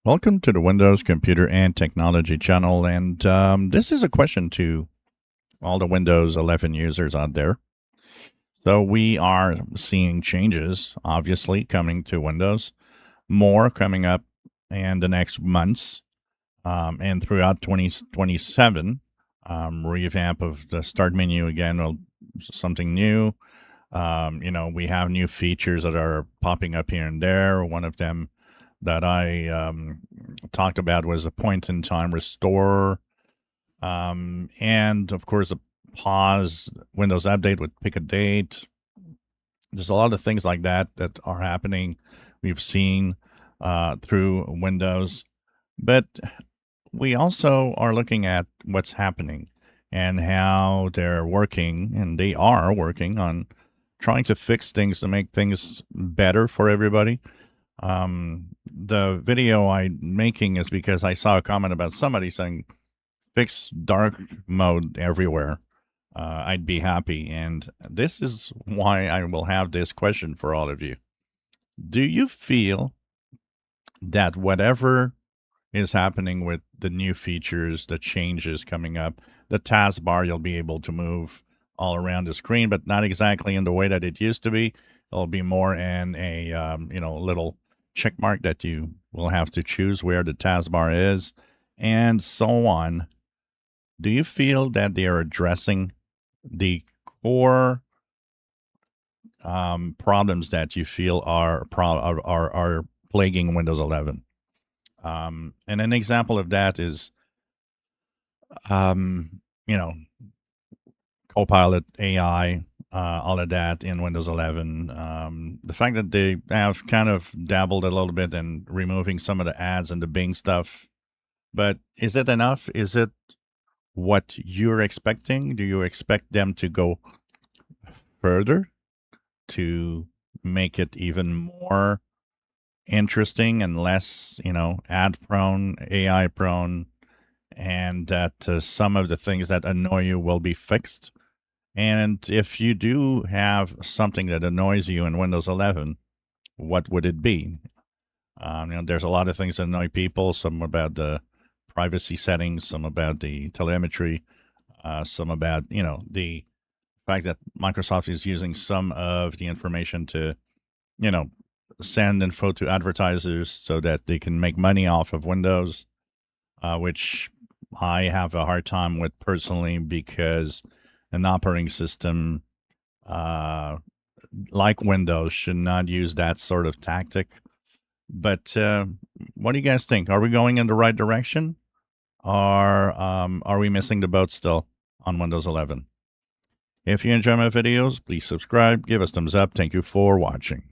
Welcome to the Windows Computer and Technology channel. And this is a question to all the Windows 11 users out there. So, we are seeing changes, obviously, coming to Windows, more coming up in the next months and throughout 2027. Revamp of the start menu again, something new. We have new features that are popping up here and there. One of them that I talked about was a point in time restore. And of course, a pause Windows update would pick a date. There's a lot of things like that that are happening. We've seen through Windows, but we also are looking at what's happening and how they're working, and they are working on trying to fix things to make things better for everybody. The video I'm making is because I saw a comment about somebody saying, fix dark mode everywhere. I'd be happy. And this is why I will have this question for all of you. Do you feel that whatever is happening with the new features, the changes coming up, the taskbar, you'll be able to move all around the screen, but not exactly in the way that it used to be. It'll be more in a little check mark that you will have to choose where the taskbar is, and so on. Do you feel that they are addressing the core problems that you feel are plaguing Windows 11? And an example of that is, um, you know, Copilot, AI, all of that in Windows 11. The fact that they have kind of dabbled a little bit in removing some of the ads and the Bing stuff. But is it enough? Is it what you're expecting? Do you expect them to go further to make it even more interesting and less, ad prone, AI prone, and that some of the things that annoy you will be fixed? And if you do have something that annoys you in Windows 11, what would it be? There's a lot of things that annoy people. Some about the privacy settings, some about the telemetry, some about the fact that Microsoft is using some of the information to send info to advertisers so that they can make money off of Windows, which I have a hard time with personally, because an operating system like Windows should not use that sort of tactic. But what do you guys think? Are we going in the right direction, or are we missing the boat still on Windows 11? If you enjoy my videos, please subscribe, give us thumbs up. Thank you for watching.